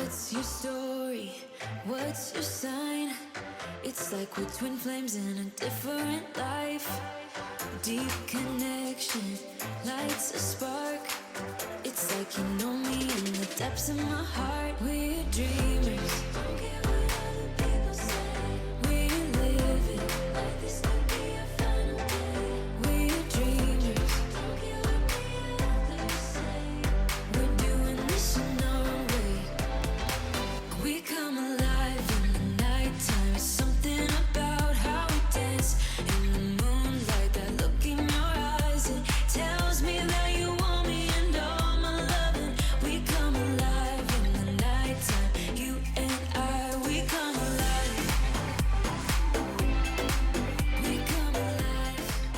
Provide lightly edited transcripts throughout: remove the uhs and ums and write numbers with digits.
What's your story? What's your sign? It's like we're twin flames in a different life. Deep connection lights a spark. It's like you know me in the depths of my heart. We're dreamers. Don't care what other people say. We're living like this could be our final day. We're dreamers. Don't care what the others say. We're doing this in our own way. We come alive in the nighttime. It's something about how we dance in the moonlight. That look in your eyes, it tells me that you want me and all my loving. We come alive in the nighttime. You and I, we come alive. We come alive.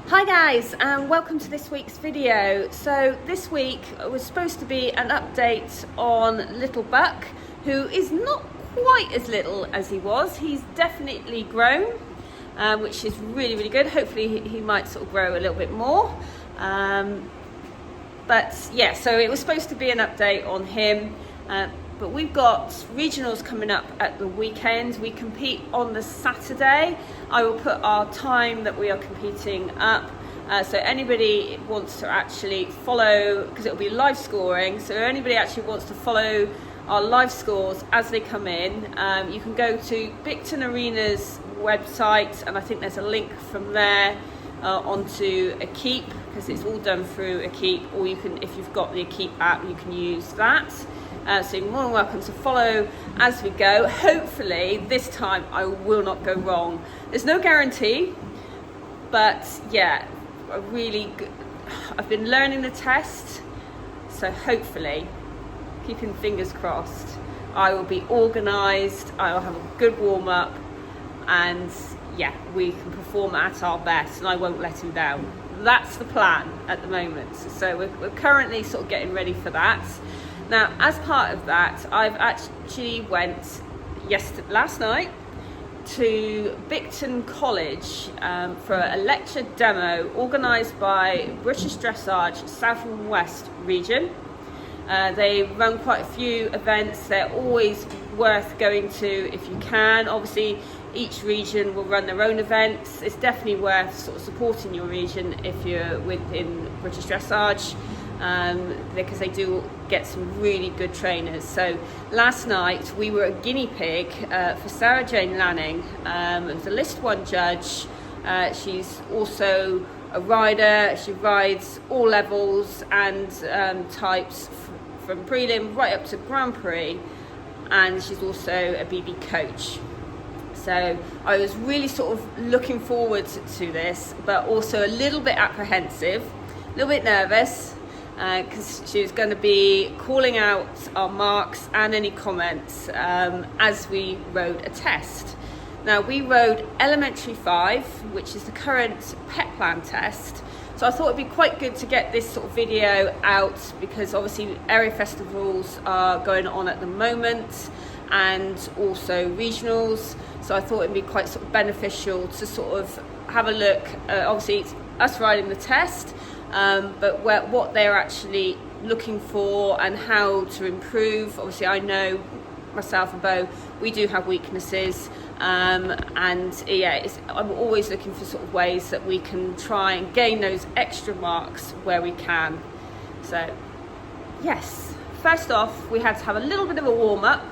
Hi guys, and welcome to this week's video. So this week was supposed to be an update on little Buck, who is not quite as little as he was. He's definitely grown, which is really good. Hopefully he might sort of grow a little bit more. But yeah, so it was supposed to be an update on him. But we've got regionals coming up at the weekend. We compete on the Saturday. I will put our time that we are competing up. So anybody wants to actually follow, because it'll be live scoring, so anybody actually wants to follow our live scores as they come in, you can go to Bicton Arena's website, and I think there's a link from there onto a Keep, because it's all done through a Keep, or you can, if you've got the Keep app, you can use that. So you're more than welcome to follow as we go. Hopefully this time I will not go wrong. There's no guarantee, but yeah, I've been learning the test, so hopefully, keeping fingers crossed, I will be organised, I will have a good warm-up, and yeah, we can perform at our best and I won't let him down. That's the plan at the moment. So we're currently sort of getting ready for that. Now, as part of that, I've actually went last night to Bicton College for a lecture demo organised by British Dressage South West region. They run quite a few events. They're always worth going to if you can. Obviously, each region will run their own events. It's definitely worth sort of supporting your region if you're within British Dressage, because they do get some really good trainers. So last night we were a guinea pig for Sara-Jane Lanning. It was a list one judge. She's also a rider. She rides all levels and types from prelim right up to Grand Prix, and she's also a BB coach. So I was really sort of looking forward to this, but also a little bit apprehensive, a little bit nervous, because she was going to be calling out our marks and any comments as we rode a test. Now, we rode Elementary 5, which is the current pet plan test. So I thought it'd be quite good to get this sort of video out, because obviously area festivals are going on at the moment, and also regionals. So I thought it'd be quite sort of beneficial to sort of have a look. Obviously, it's us riding the test, but what they're actually looking for and how to improve. Obviously, I know myself and Bo, we do have weaknesses, and yeah, I'm always looking for sort of ways that we can try and gain those extra marks where we can. So yes, first off, we had to have a little bit of a warm-up.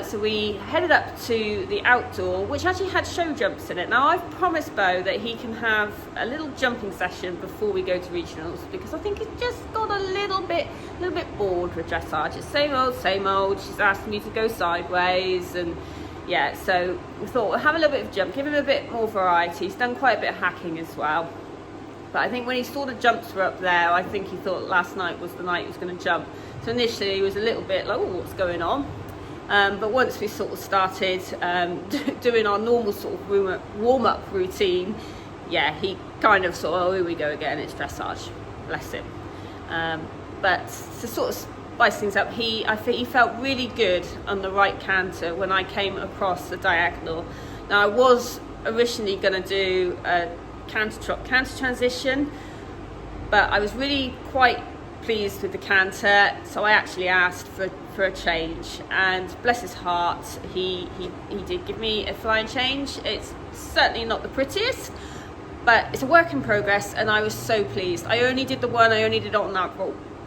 So we headed up to the outdoor, which actually had show jumps in it. Now, I've promised Bo that he can have a little jumping session before we go to regionals, because I think he's just got a little bit bored with dressage. It's same old. She's asked me to go sideways, and yeah, so we thought we'll have a little bit of jump, give him a bit more variety. He's done quite a bit of hacking as well. But I think when he saw the jumps were up there, I think he thought last night was the night he was going to jump. So initially he was a little bit like, oh, what's going on? But once we sort of started doing our normal sort of warm-up routine, yeah, he kind of sort of, oh, here we go again, it's dressage, bless him. But to sort of spice things up, I think he felt really good on the right canter when I came across the diagonal. Now, I was originally going to do a canter transition, but I was really quite pleased with the canter, so I actually asked for a change, and bless his heart, he did give me a flying change. It's certainly not the prettiest, but it's a work in progress, and I was so pleased. I only did it on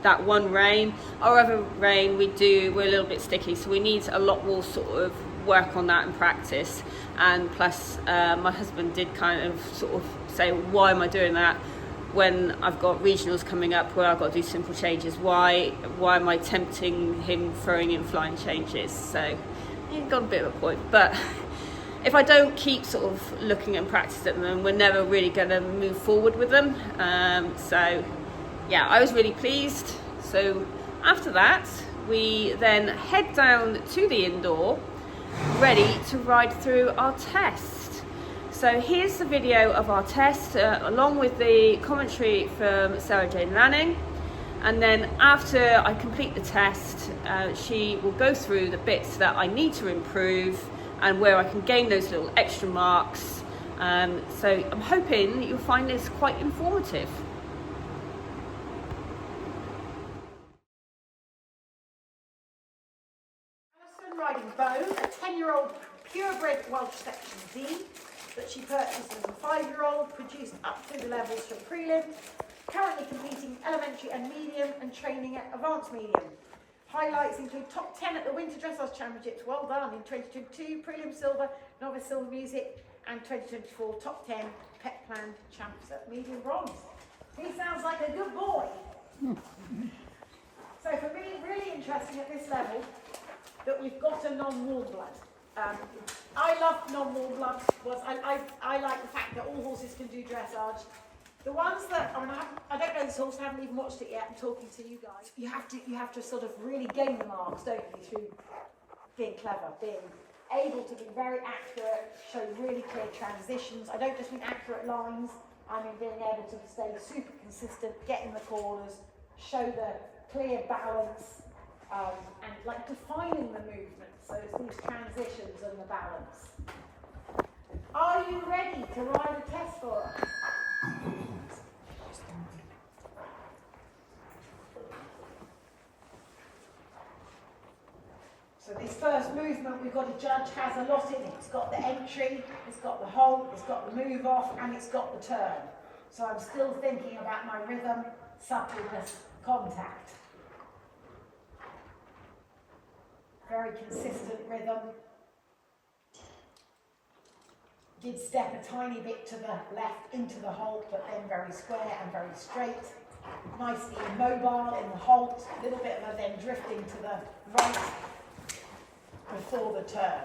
that one rein. Our other rein we're a little bit sticky, so we need a lot more sort of work on that and practice. And plus my husband did kind of sort of say, why am I doing that when I've got regionals coming up where I've got to do simple changes? Why am I tempting him throwing in flying changes? So he got a bit of a point, but if I don't keep sort of looking and practice at them, we're never really going to move forward with them. So yeah, I was really pleased. So after that, we then head down to the indoor, ready to ride through our test. So here's the video of our test, along with the commentary from Sara-Jane Lanning. And then after I complete the test, she will go through the bits that I need to improve and where I can gain those little extra marks. So I'm hoping you'll find this quite informative. Riding Bone, a 10-year-old purebred Welsh section D that she purchased as a 5-year-old, produced up through the levels for prelim, currently competing elementary and medium and training at advanced medium. Highlights include top 10 at the Winter Dressage Championships, well done, in 2022, prelim silver, novice silver music, and 2024 top 10 pet plan champs at medium bronze. He sounds like a good boy. So for me, really interesting at this level that we've got a non-warm blood. I love non-warm blood. I like the fact that all horses can do dressage. The ones that I don't know this horse. I haven't even watched it yet. I'm talking to you guys. You have to sort of really gain the marks, don't you, through being clever, being able to be very accurate, show really clear transitions. I don't just mean accurate lines. I mean being able to stay super consistent, get in the corners, show the clear balance. And like defining the movement, so it's these transitions and the balance. Are you ready to ride a test for us? So this first movement we've got to judge has a lot in it. It's got the entry, it's got the halt, it's got the move off, and it's got the turn. So I'm still thinking about my rhythm, suppleness, contact. Very consistent rhythm. Did step a tiny bit to the left into the halt, but then very square and very straight. Nicely immobile in the halt, a little bit of a then drifting to the right before the turn,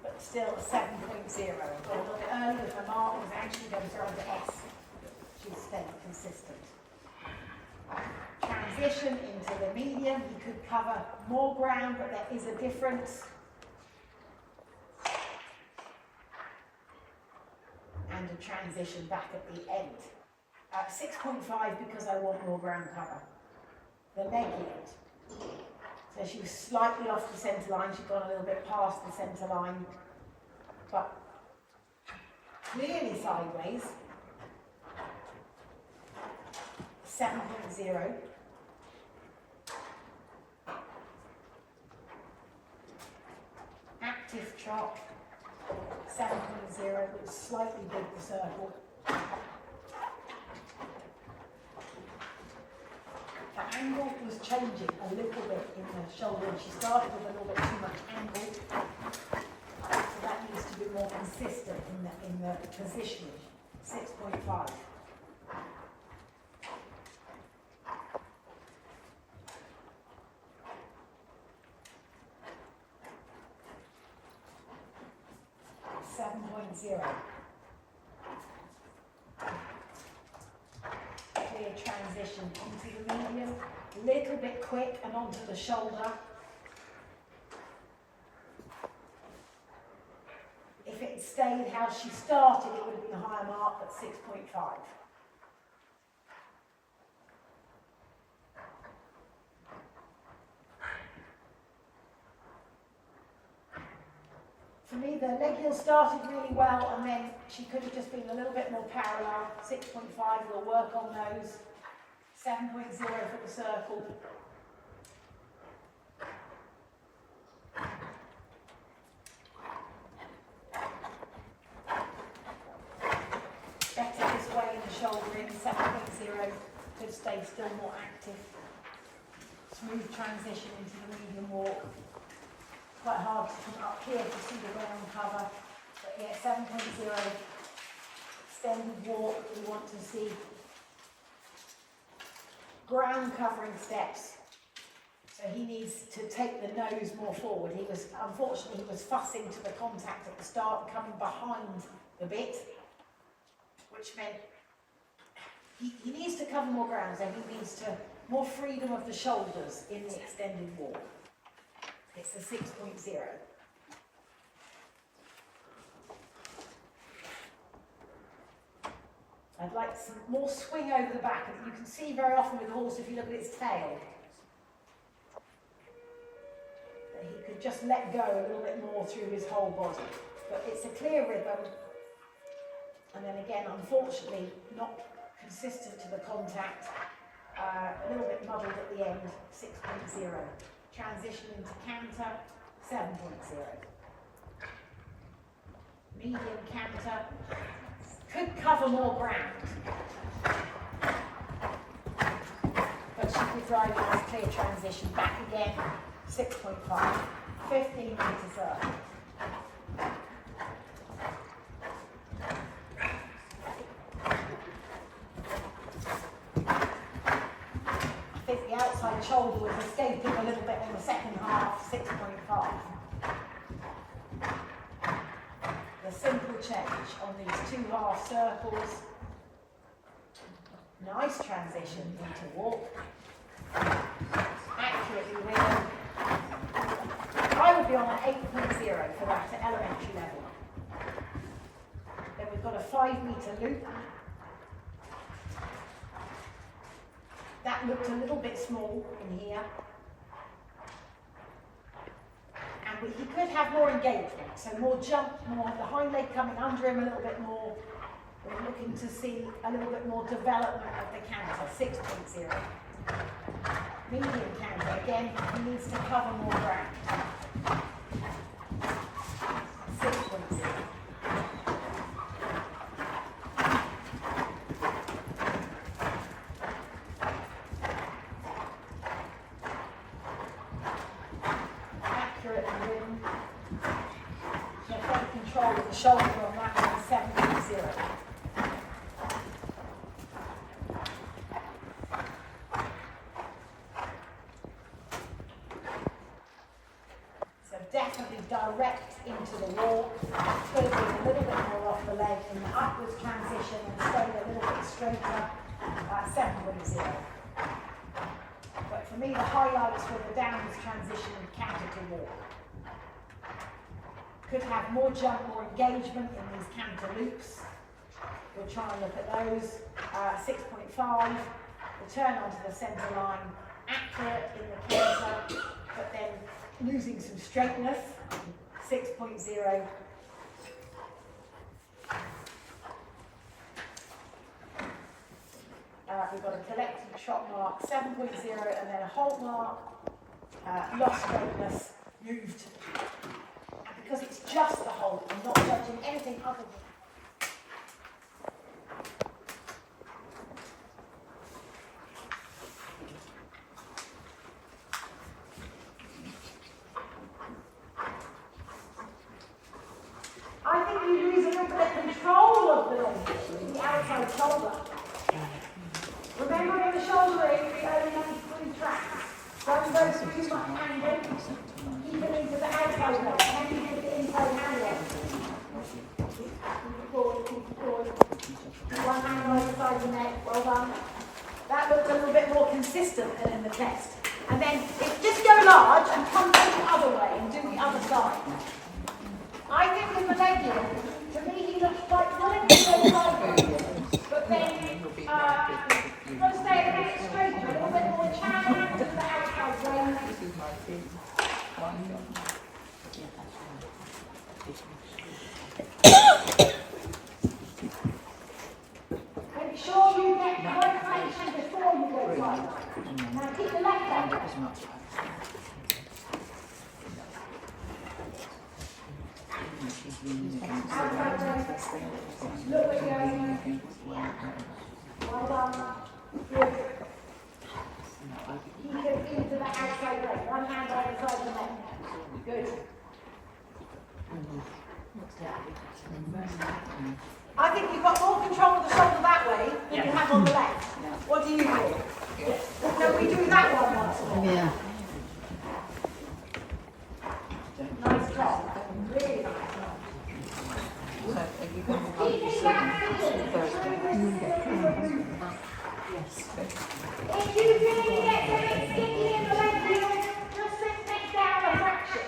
but still a 7.0. Got a little bit early with her mark, was actually going to throw the S. She's stayed consistent. Transition into the medium, he could cover more ground, but there is a difference. And a transition back at the end. 6.5 because I want more ground cover. The leg yield. So she was slightly off the centre line, she'd gone a little bit past the centre line, but clearly sideways. 7.0. Active trot, 7.0, it was slightly big, the circle. The angle was changing a little bit in the shoulder, and she started with a little bit too much angle. So that needs to be more consistent in the positioning. 6.5. Clear transition into the medium, a little bit quick and onto the shoulder. If it had stayed how she started, it would have been a higher mark at 6.5. For me, the leg heel started really well, and then she could have just been a little bit more parallel. 6.5, we'll work on those. 7.0 for the circle. Better this way in the shoulder in 7.0 could stay still more active. Smooth transition into the medium walk. Quite hard to come up here to see the ground cover. But yeah, 7.0 extended walk. We want to see ground covering steps. So he needs to take the nose more forward. Unfortunately, he was fussing to the contact at the start, coming behind the bit, which meant he needs to cover more ground, so he needs to more freedom of the shoulders in the extended walk. It's a 6.0. I'd like some more swing over the back. You can see very often with the horse, if you look at its tail, that he could just let go a little bit more through his whole body. But it's a clear rhythm. And then again, unfortunately, not consistent to the contact. A little bit muddled at the end, 6.0. Transition into canter, 7.0. Medium canter. Could cover more ground, but she could drive a nice clear transition back again, 6.5, 15 metres up. I think the outside shoulder was escaping a little bit in the second half, 6.5. The simple change on these two half circles. Nice transition into walk. Accurately ridden. I would be on an 8.0 for that at elementary level. Then we've got a 5-metre loop. That looked a little bit small in here. And he could have more engagement, so more jump, more the hind leg coming under him a little bit more. We're looking to see a little bit more development of the canter, 6.0. Medium canter, again, he needs to cover more ground. 6.0. Control of the shoulder on that one, 7.0. So definitely direct into the walk. Could be a little bit more off the leg in the upwards transition and stay a little bit straighter, 7.0. But for me, the highlights were the downwards transition and counter to walk. Could have more jump, more engagement in these canter loops. We'll try and look at those. 6.5, return onto the centre line, accurate in the canter, but then losing some straightness. 6.0. We've got a collective trot mark, 7.0, and then a halt mark, lost straightness, moved. Because it's just the halt, I'm not judging anything other than. I think you lose a little bit of control of the outside shoulder. Remember in the shoulder area, we only have 3 tracks. Don't go too much hanging. Even into the outside leg, and into the inside hand leg. Keep forward. One hand on either side of the neck, well done. That looked a little bit more consistent than in the test. And then just go large and come the other way and do the other side. I think with the leg in, to me he looks quite willing to go sideways. But then, you've got to stay a bit straight, a little bit more challenge to the outside way. Make sure you get the right position before you go Now keep the left leg. Outside leg. Look where you're going. Well done. Good. Keep it into the outside leg. One hand on the side of the leg. Good. I think you've got more control of the shoulder that way than you have on the left. What do you do? Can we do that one once more? Yeah. Nice job. Really nice job. If you really get very sticky in the leg, just sit next down a fraction.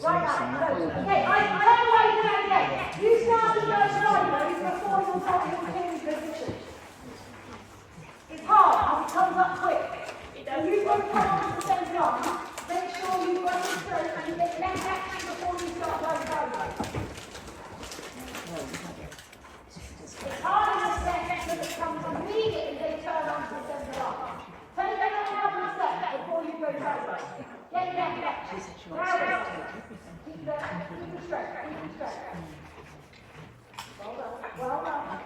Right, okay, I don't wait for that again. You start the first sideways before you're starting to change position. It's hard, it comes up quick. So you've got to come on to the centre arm, make sure you run it through and you get left action before you start going sideways. It's hard in the step because it comes immediately they turn on to the centre arm. Take another step before you go sideways. Get left action. Keep the strength, Well done, well done.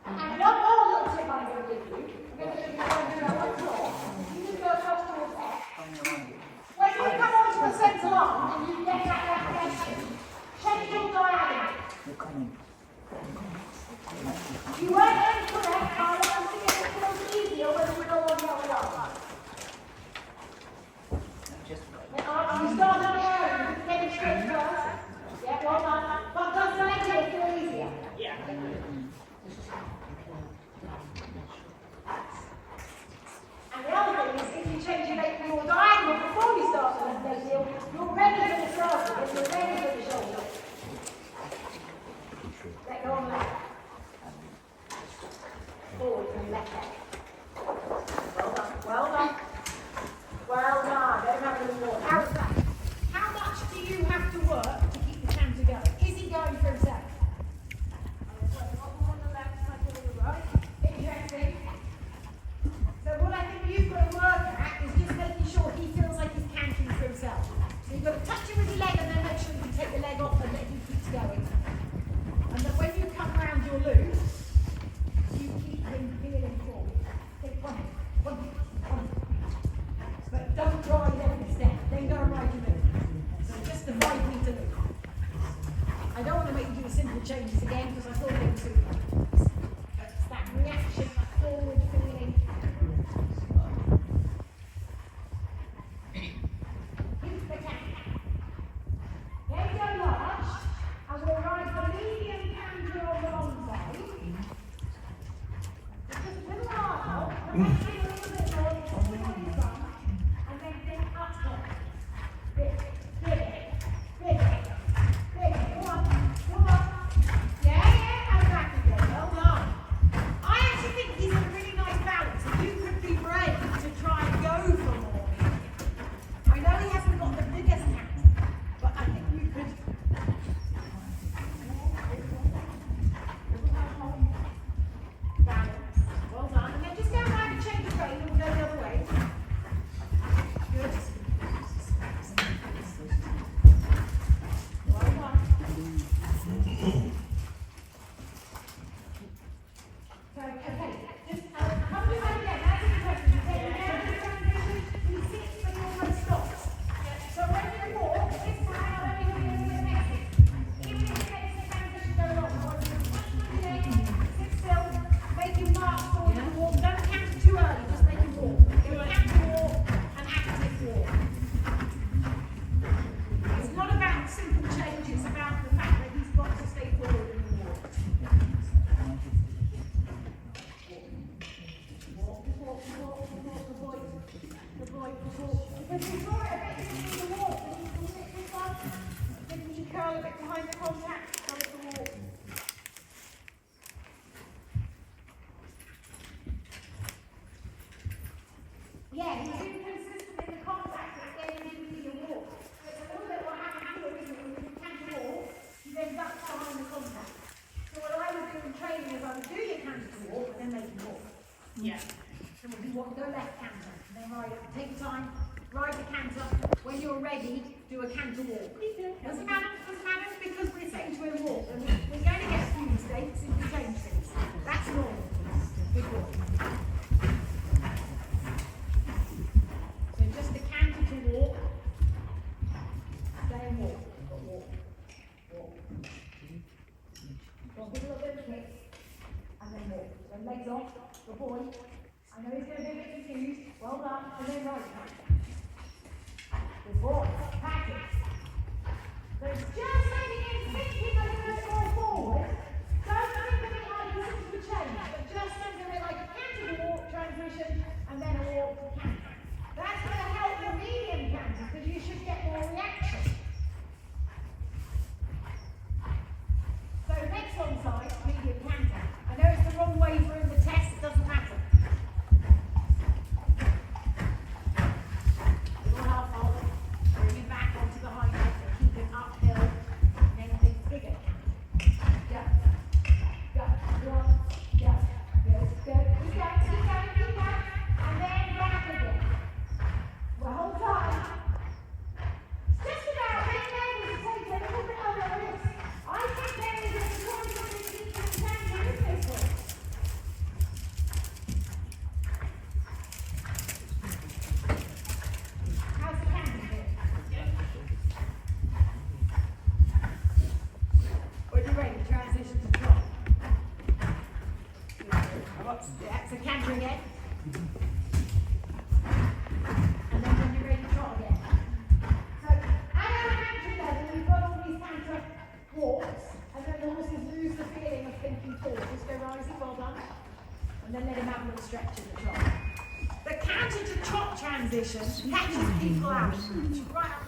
And one more little tip I'm going to give you. I'm going to do that once more. You just go across towards there. When you come onto the centre line and you get that left action, change your diagonal. You won't end correct, I want to see if it feels easier when we go on the other arm. You start on your own, get it straight first. Yeah, well done. But does the leg lift feel easier? Yeah. And the other thing is, if you change your diagonal before you start the left leg heel, you're ready for the circle, and you're ready for the shoulder. Let go on the left. Forward from the left leg. Well done, well done. Well done, don't have any more. How's that? How much do you have to work to keep the canter going? Is he going for himself? On the left, on the right. Interesting. So what I think you've got to work at is just making sure he feels like he's cantering for himself. So you've got to touch him with your leg and then make sure you can take the leg off and let him keep going. And that when you come round your loop, you keep him feeling forward. Take one. But don't drive every step, then go and ride your move. So just the 5 metre loop. I don't want to make you do the simple changes again because I thought they were super. It's that reaction, that forward feeling. Keep the canter. There you go, large. And we'll ride the medium canter on the long side. Just a little harder, but make it a little bit more. And then think upward. Big. Go on. Yeah, and back again. Well done. I actually think he's in a really nice balance. If you could be brave to try and go for more. I know he hasn't got the biggest cat, but I think you could. Balance. Well done. And then just go around and change the way and we'll go the other way. Good. Well done. So, okay, just come to that again. That's interesting. You take it down to the transition, he sits but he almost stops. So when you walk, this time I'll only do a little bit of exit. Even if it makes the transition go long, I want you to touch the leg, sit still, make him march forward and walk. Don't canter too early, just make him walk. Go canter walk and active walk. It's not about simple change, it's about the fact that he's got to stay forward in the walk. Yeah. And we'll do what? Go left canter. And then ride it. Take your time. Ride the canter. When you're ready, do a canter walk. Doesn't matter, because we're saying to him walk. And we're going to get few mistakes if we change things. That's normal. Good walk. So just a canter to walk. Stay and walk. Walk. Walk. Go on, give a little bit of a kick. And then walk. So legs off. Good boy. I know he's going to be a bit confused. Well done. And then right hand. Good boy. Practice. So it's just maybe thinking a little bit more forward. Don't think of it like this is the change, but just think of it like a canter to walk transition and then a walk to canter. That's going to help the medium canter because you should get more reaction. So next one side, medium canter. I know it's the wrong way for in the test, it doesn't matter. Little half hold, bring it back onto the high leg, so keep it uphill, and then think bigger. Go, go, one, go, go, go, keep going, and then back again. Well, hold tight. It's just about being able to take a little bit of a risk. I think there is a choice of the canter in this one. How's the canter feel? When you're ready, transition to trot. Yeah, so canter again. And then when you're ready, trot again. So at our canter level, we've got all these canter walks, and then the horses lose the feeling of thinking forward. Just go rising, well done. And then let him have a little stretch in the trot. The canter to trot transition catches people out. Right up.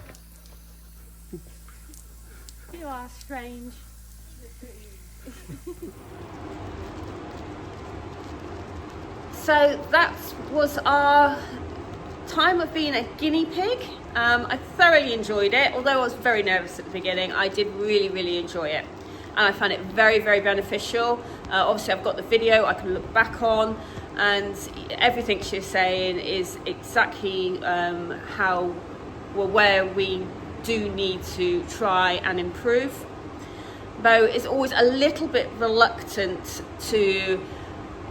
You are strange. So that was our time of being a guinea pig. I thoroughly enjoyed it, although I was very nervous at the beginning. I did really enjoy it, and I found it very very beneficial. Obviously I've got the video I can look back on, and everything she's saying is exactly where we do need to try and improve. Bo is always a little bit reluctant to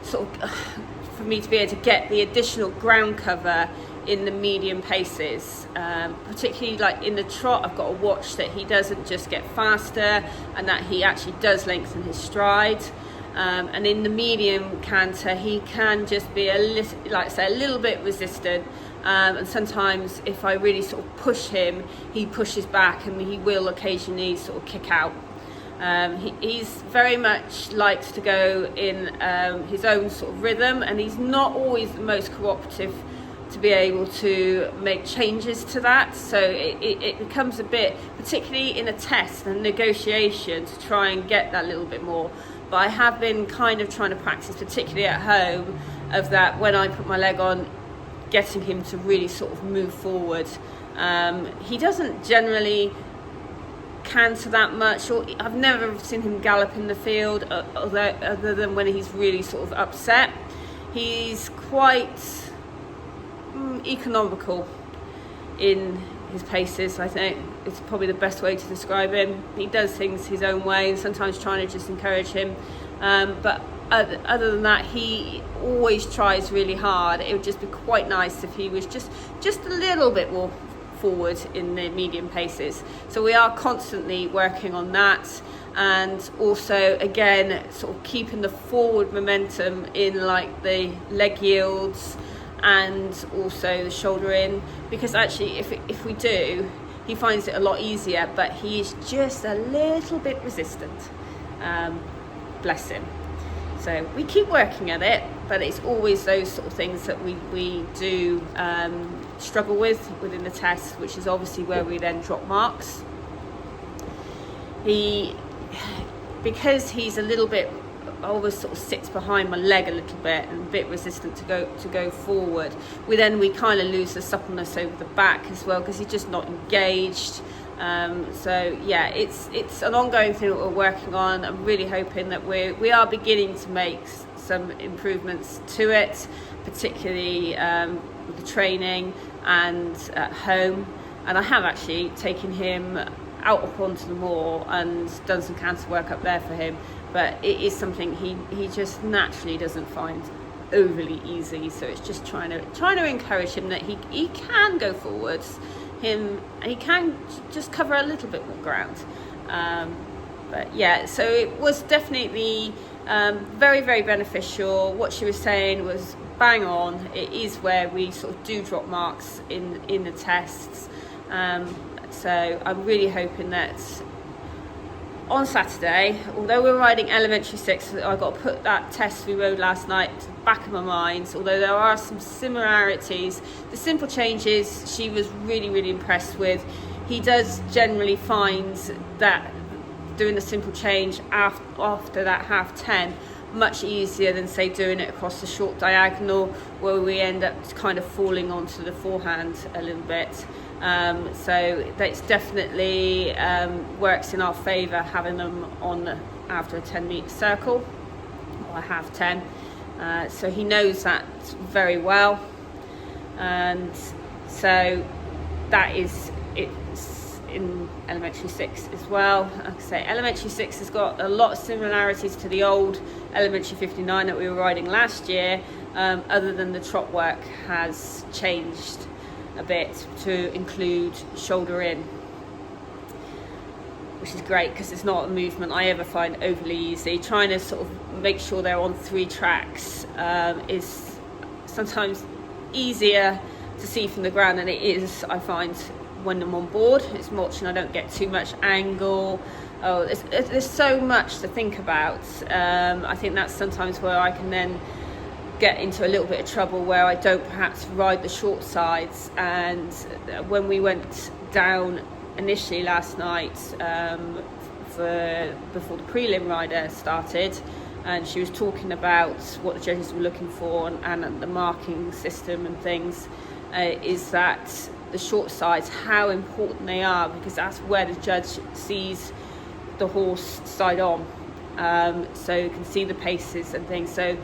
for me to be able to get the additional ground cover in the medium paces, particularly like in the trot. I've got to watch that he doesn't just get faster and that he actually does lengthen his stride. And in the medium canter, he can just be a little bit resistant. And sometimes if I really sort of push him, he pushes back and he will occasionally sort of kick out. He's very much likes to go in his own sort of rhythm, and he's not always the most cooperative to be able to make changes to that. So it becomes a bit, particularly in a test and negotiation, to try and get that little bit more. But I have been kind of trying to practice, particularly at home, of that when I put my leg on, getting him to really sort of move forward. He doesn't generally canter that much, or I've never seen him gallop in the field other than when he's really sort of upset. He's quite economical in his paces. I think it's probably the best way to describe him. He does things his own way, and sometimes trying to just encourage him, but other than that, he always tries really hard. It would just be quite nice if he was just a little bit more forward in the medium paces. So we are constantly working on that, and also again sort of keeping the forward momentum in like the leg yields and also the shoulder in, because actually if we do, he finds it a lot easier, but he's just a little bit resistant, bless him. So we keep working at it, but it's always those sort of things that we do struggle with within the test, which is obviously where we then drop marks. Because he's a little bit, always sort of sits behind my leg a little bit and a bit resistant to go forward, we kind of lose the suppleness over the back as well, because he's just not engaged. So yeah, it's an ongoing thing that we're working on. I'm really hoping that we are beginning to make some improvements to it, particularly with the training and at home. And I have actually taken him out up onto the moor and done some canter work up there for him, but it is something he just naturally doesn't find overly easy. So it's just trying to encourage him that he can go forwards, he can just cover a little bit more ground. But yeah, so it was definitely very, very beneficial. What she was saying was bang on. It is where we sort of do drop marks in the tests. So I'm really hoping that on Saturday, although we're riding elementary 6, I've got to put that test we rode last night to the back of my mind, although there are some similarities. The simple changes she was really, really impressed with. He does generally find that doing the simple change after that half 10 much easier than, say, doing it across the short diagonal, where we end up kind of falling onto the forehand a little bit. So that's definitely works in our favour, having them on after a 10-metre circle or a half 10. So he knows that very well, and so that is it's in elementary 6 as well. Like I say, elementary 6 has got a lot of similarities to the old elementary 59 that we were riding last year, other than the trot work has changed a bit to include shoulder in, which is great because it's not a movement I ever find overly easy. Trying to sort of make sure they're on 3 tracks is sometimes easier to see from the ground than it is, I find, when I'm on board. It's watching, I don't get too much angle. There's so much to think about. I think that's sometimes where I can then get into a little bit of trouble, where I don't perhaps ride the short sides. And when we went down initially last night before the prelim rider started, and she was talking about what the judges were looking for and the marking system and things, is that the short sides, how important they are, because that's where the judge sees the horse side on, so you can see the paces and things. So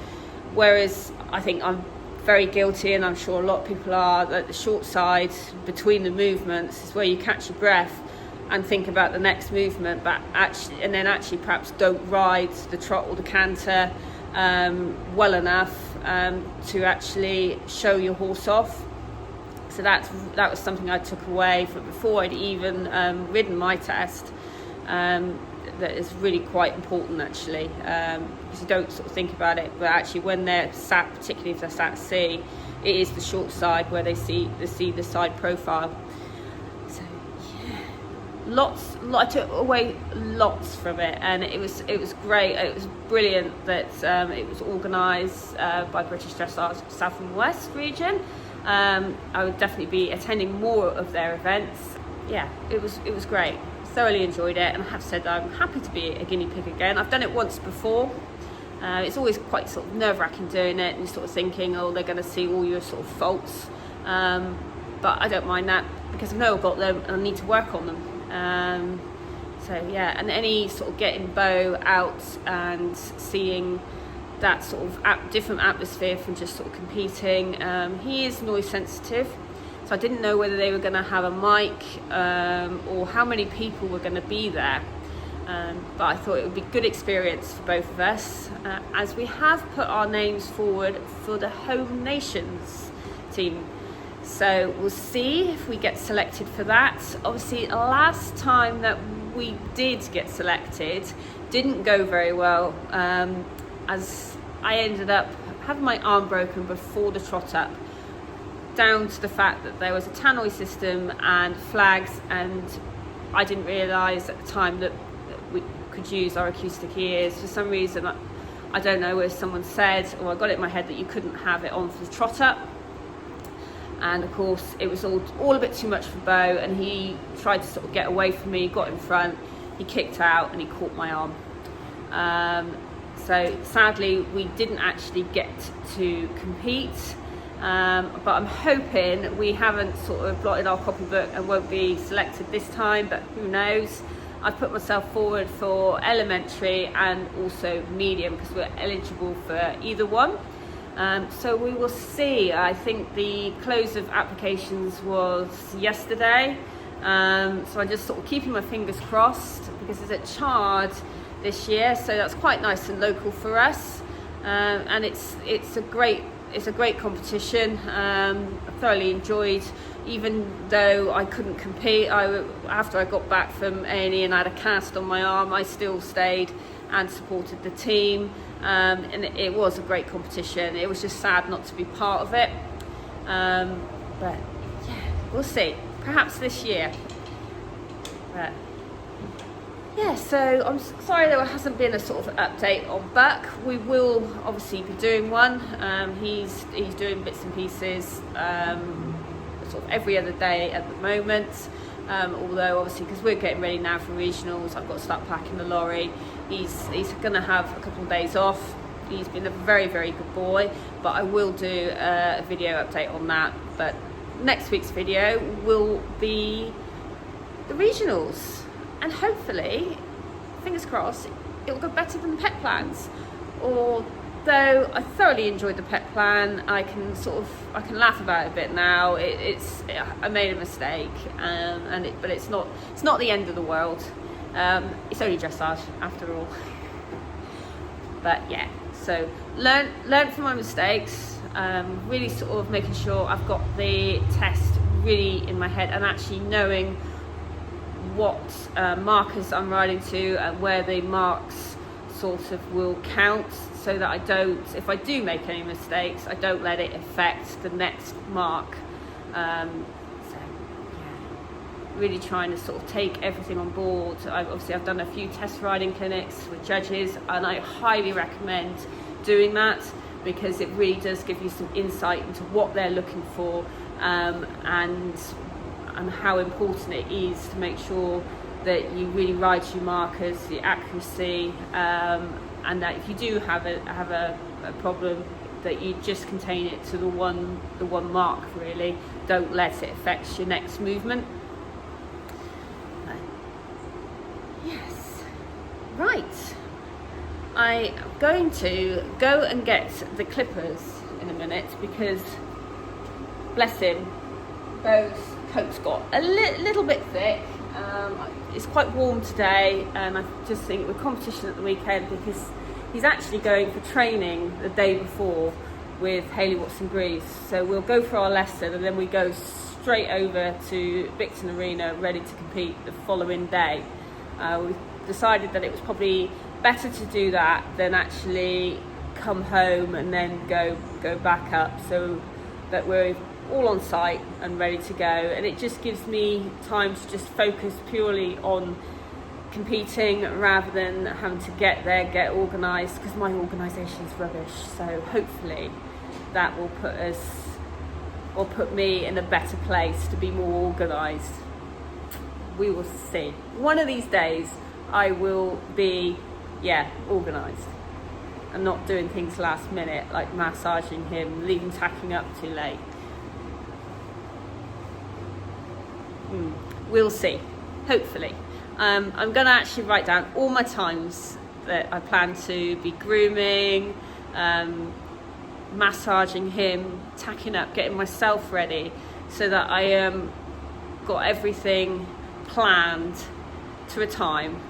whereas I think I'm very guilty, and I'm sure a lot of people are, that the short side between the movements is where you catch your breath and think about the next movement, but actually perhaps don't ride the trot or the canter well enough to actually show your horse off. So that was something I took away from before I'd even ridden my test. That is really quite important, actually, because you don't sort of think about it, but actually when they're sat, particularly if they're sat C, it is the short side where they see the side profile. So yeah, I took away lots from it, and it was great. It was brilliant that it was organised by British Dressage South West region. I would definitely be attending more of their events. Yeah, it was great. Thoroughly enjoyed it, and I have said I'm happy to be a guinea pig again. I've done it once before. It's always quite sort of nerve-wracking doing it, and you're sort of thinking, oh, they're going to see all your sort of faults. But I don't mind that, because I know I've got them and I need to work on them. So yeah, and any sort of getting Bo out and seeing that sort of different atmosphere from just sort of competing. He is noise sensitive, so I didn't know whether they were going to have a mic or how many people were going to be there. But I thought it would be a good experience for both of us, as we have put our names forward for the Home Nations team. So we'll see if we get selected for that. Obviously, last time that we did get selected didn't go very well, as I ended up having my arm broken before the trot up, down to the fact that there was a tannoy system and flags, and I didn't realise at the time that we could use our acoustic ears. For some reason, I don't know whether someone said, or I got it in my head, that you couldn't have it on for the trot up. And of course it was all a bit too much for Bo, and he tried to sort of get away from me, got in front, he kicked out and he caught my arm. So sadly we didn't actually get to compete. but I'm hoping we haven't sort of blotted our copybook and won't be selected this time, but who knows. I've put myself forward for elementary and also medium because we're eligible for either one. So we will see. I think the close of applications was yesterday. So I'm just sort of keeping my fingers crossed because it's at Chard this year, so that's quite nice and local for us. And it's a great competition. I thoroughly enjoyed, even though I couldn't compete. After I got back from A&E and I had a cast on my arm, I still stayed and supported the team. And it was a great competition. It was just sad not to be part of it. But yeah, we'll see. Perhaps this year. But yeah, so I'm sorry there hasn't been a sort of update on Buck. We will obviously be doing one. He's doing bits and pieces sort of every other day at the moment. Although obviously because we're getting ready now for regionals, I've got to start packing the lorry. He's going to have a couple of days off. He's been a very, very good boy, but I will do a video update on that. But next week's video will be the regionals, and hopefully, fingers crossed, it will go better than the pet plans. Although I thoroughly enjoyed the pet plan, I can laugh about it a bit now. I made a mistake, but it's not the end of the world. It's only dressage after all. But yeah, so learn from my mistakes. Really sort of making sure I've got the test really in my head and actually knowing what markers I'm riding to and where the marks sort of will count, so that if I do make any mistakes, I don't let it affect the next mark. So yeah, really trying to sort of take everything on board. I've done a few test riding clinics with judges, and I highly recommend doing that because it really does give you some insight into what they're looking for, and how important it is to make sure that you really ride your markers, the accuracy, and that if you do have a problem, that you just contain it to the one mark really. Don't let it affect your next movement. Yes, right. I'm going to go and get the clippers in a minute because, bless him, Beau's coat's got a little bit thick. It's quite warm today, and I just think with competition at the weekend, because he's actually going for training the day before with Hayley Watson-Greaves. So we'll go for our lesson and then we go straight over to Bicton Arena ready to compete the following day. We decided that it was probably better to do that than actually come home and then go back up, so that we're all on site and ready to go, and it just gives me time to just focus purely on competing rather than having to get organised, because my organisation's rubbish. So hopefully that will put me in a better place to be more organised. We will see. One of these days I will be organised and not doing things last minute, like massaging him, leaving tacking up too late. We'll see, hopefully. I'm going to actually write down all my times that I plan to be grooming, massaging him, tacking up, getting myself ready, so that I got everything planned to a time,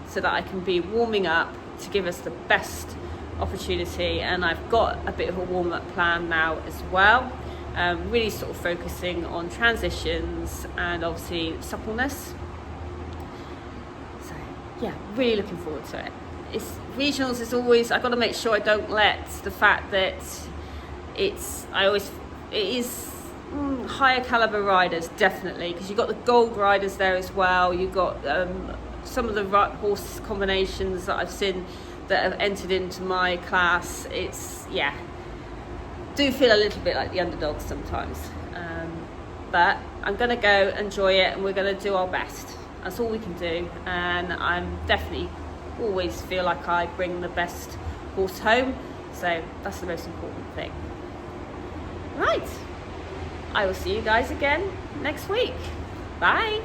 so that I can be warming up to give us the best opportunity. And I've got a bit of a warm-up plan now as well. Really sort of focusing on transitions and obviously suppleness. So yeah, really looking forward to it. Regionals is always, I've got to make sure I don't let the fact that it is higher caliber riders, definitely, because you've got the gold riders there as well. You've got some of the horse combinations that I've seen that have entered into my class. Do feel a little bit like the underdogs sometimes, but I'm going to go enjoy it, and we're going to do our best. That's all we can do, and I'm definitely always feel like I bring the best horse home, so that's the most important thing. Right, I will see you guys again next week. Bye.